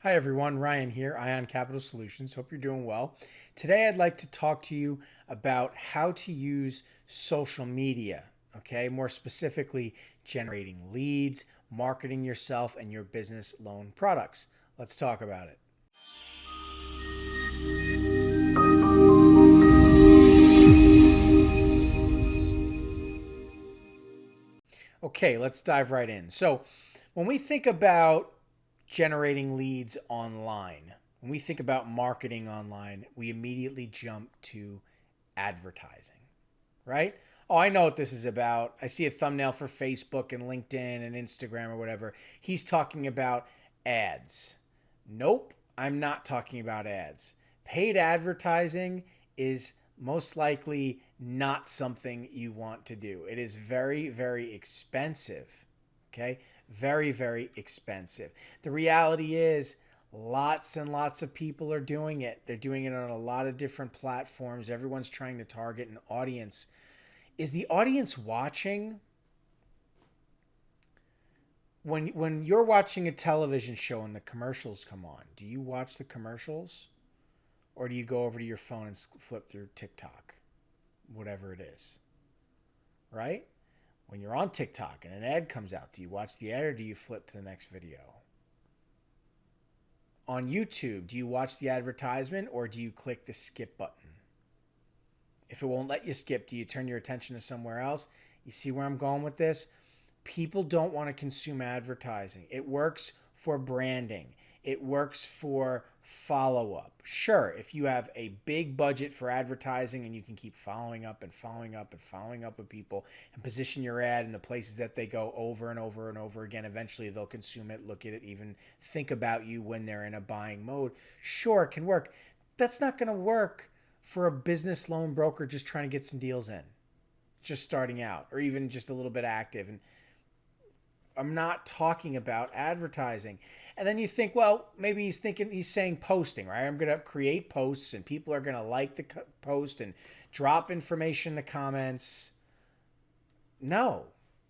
Hi everyone, Ryan here, Ion Capital Solutions. Hope you're doing well. Today I'd like to talk to you about how to use social media, okay? More specifically, generating leads, marketing yourself and your business loan products. Let's talk about it. Okay, let's dive right in. So, when we think about generating leads online, when we think about marketing online, we immediately jump to advertising, right? Oh, I know what this is about. I see a thumbnail for Facebook and LinkedIn and Instagram or whatever. He's talking about ads. Nope, I'm not talking about ads. Paid advertising is most likely not something you want to do. It is very, very expensive. Okay? Very, very expensive. The reality is, lots and lots of people are doing it. They're doing it on a lot of different platforms. Everyone's trying to target an audience. Is the audience watching? When you're watching a television show and the commercials come on, do you watch the commercials? Or do you go over to your phone and flip through TikTok? Whatever it is. Right? When you're on TikTok and an ad comes out, do you watch the ad or do you flip to the next video? On YouTube, do you watch the advertisement or do you click the skip button? If it won't let you skip, do you turn your attention to somewhere else? You see where I'm going with this? People don't want to consume advertising. It works for branding. It works for follow-up. Sure, if you have a big budget for advertising and you can keep following up and following up and following up with people and position your ad in the places that they go over and over and over again, eventually they'll consume it, look at it, even think about you when they're in a buying mode. Sure, it can work. That's not going to work for a business loan broker just trying to get some deals in, just starting out, or even just a little bit active. And I'm not talking about advertising. And then you think, well, maybe he's saying posting, right? I'm going to create posts and people are going to like the post and drop information in the comments. No,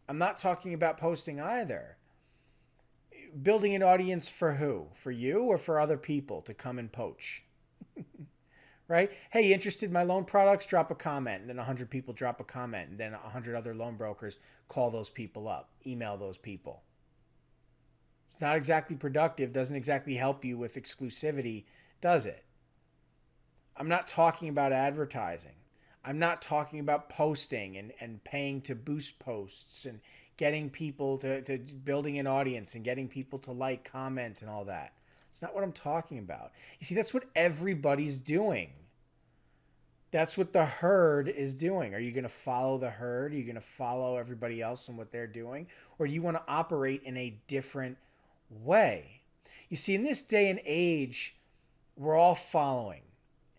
I'm not talking about posting either. Building an audience for who? For you or for other people to come and poach? Right? Hey, interested in my loan products? Drop a comment. And then 100 people drop a comment. And then 100 other loan brokers call those people up, email those people. It's not exactly productive, doesn't exactly help you with exclusivity, does it? I'm not talking about advertising. I'm not talking about posting and paying to boost posts and getting people to building an audience and getting people to like, comment, and all that. It's not what I'm talking about. You see, that's what everybody's doing. That's what the herd is doing. Are you going to follow the herd? Are you going to follow everybody else and what they're doing? Or do you want to operate in a different way? You see, in this day and age, we're all following.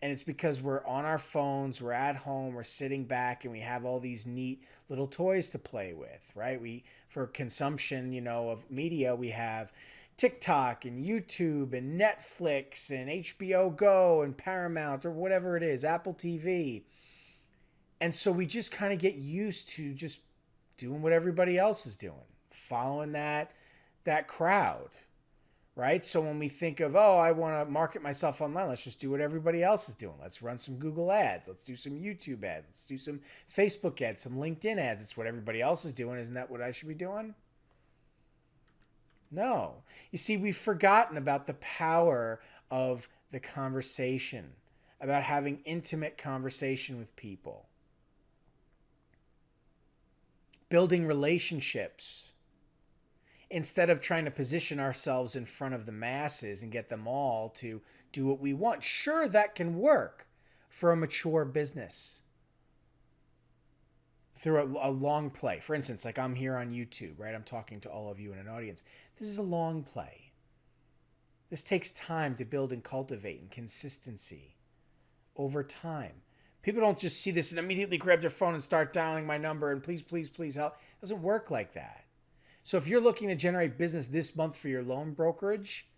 And it's because we're on our phones, we're at home, we're sitting back, and we have all these neat little toys to play with, right? For consumption, of media, we have TikTok and YouTube and Netflix and HBO Go and Paramount or whatever it is, Apple TV. And so we just kind of get used to just doing what everybody else is doing, following that crowd, right? So when we think of, oh, I want to market myself online, let's just do what everybody else is doing. Let's run some Google ads. Let's do some YouTube ads. Let's do some Facebook ads, some LinkedIn ads. It's what everybody else is doing. Isn't that what I should be doing? No. You see, we've forgotten about the power of the conversation, about having intimate conversation with people, building relationships, instead of trying to position ourselves in front of the masses and get them all to do what we want. Sure, that can work for a mature business through a long play. For instance, like I'm here on YouTube, right? I'm talking to all of you in an audience. This is a long play. This takes time to build and cultivate and consistency over time. People don't just see this and immediately grab their phone and start dialing my number and please, please, please help. It doesn't work like that. So if you're looking to generate business this month for your loan brokerage,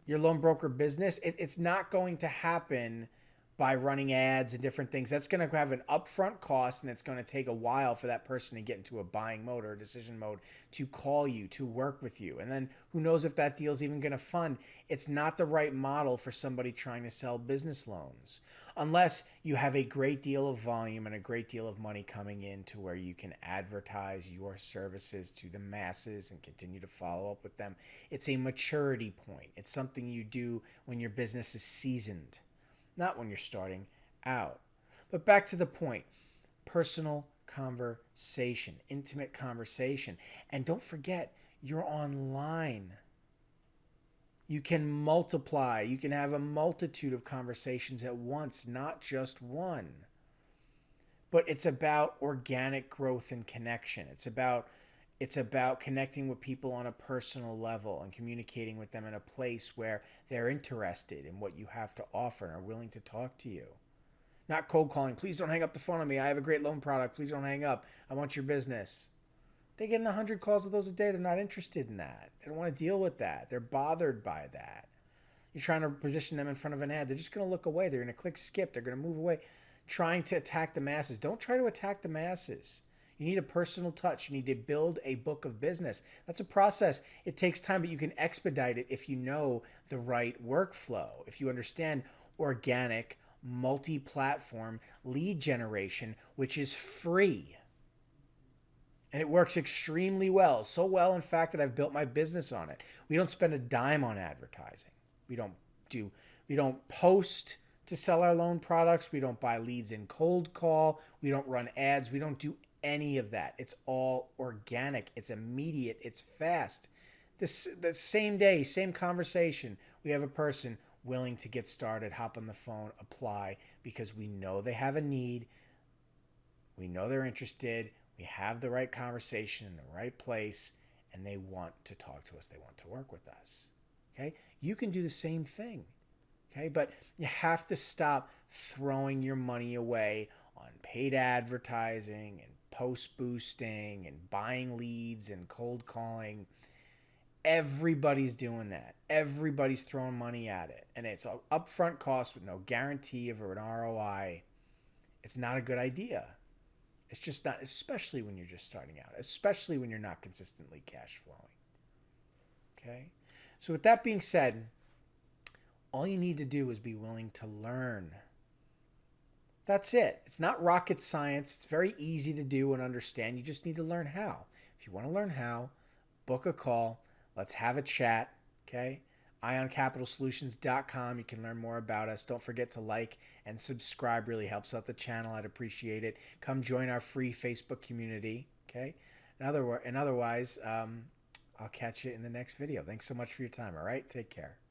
your loan broker business, it's not going to happen by running ads and different things. That's going to have an upfront cost, and it's going to take a while for that person to get into a buying mode or a decision mode to call you, to work with you. And then who knows if that deal's even going to fund. It's not the right model for somebody trying to sell business loans unless you have a great deal of volume and a great deal of money coming in to where you can advertise your services to the masses and continue to follow up with them. It's a maturity point. It's something you do when your business is seasoned, not when you're starting out. But back to the point, personal conversation, intimate conversation. And don't forget, you're online. You can multiply. You can have a multitude of conversations at once, not just one. But it's about organic growth and connection. It's about connecting with people on a personal level and communicating with them in a place where they're interested in what you have to offer and are willing to talk to you. Not cold calling. Please don't hang up the phone on me. I have a great loan product. Please don't hang up. I want your business. They get 100 calls of those a day. They're not interested in that. They don't want to deal with that. They're bothered by that. You're trying to position them in front of an ad. They're just going to look away. They're going to click skip. They're going to move away. Trying to attack the masses. Don't try to attack the masses. You need a personal touch. You need to build a book of business. That's a process. It takes time, but you can expedite it if you know the right workflow. If you understand organic, multi-platform lead generation, which is free. And it works extremely well. So well, in fact, that I've built my business on it. We don't spend a dime on advertising. We don't post to sell our loan products. We don't buy leads in cold call. We don't run ads. We don't do any of that. It's all organic. It's immediate. It's fast. The same day, same conversation, we have a person willing to get started, hop on the phone, apply, because we know they have a need. We know they're interested. We have the right conversation in the right place, and they want to talk to us. They want to work with us. Okay? You can do the same thing. Okay? But you have to stop throwing your money away on paid advertising and post boosting and buying leads and cold calling. Everybody's doing that. Everybody's throwing money at it. And it's an upfront cost with no guarantee of an ROI. It's not a good idea. It's just not, especially when you're just starting out, especially when you're not consistently cash flowing. Okay? So with that being said, all you need to do is be willing to learn. That's it. It's not rocket science. It's very easy to do and understand. You just need to learn how. If you want to learn how, book a call. Let's have a chat. Okay? IonCapitalSolutions.com. You can learn more about us. Don't forget to like and subscribe. Really helps out the channel. I'd appreciate it. Come join our free Facebook community. Okay? And otherwise, I'll catch you in the next video. Thanks so much for your time. All right? Take care.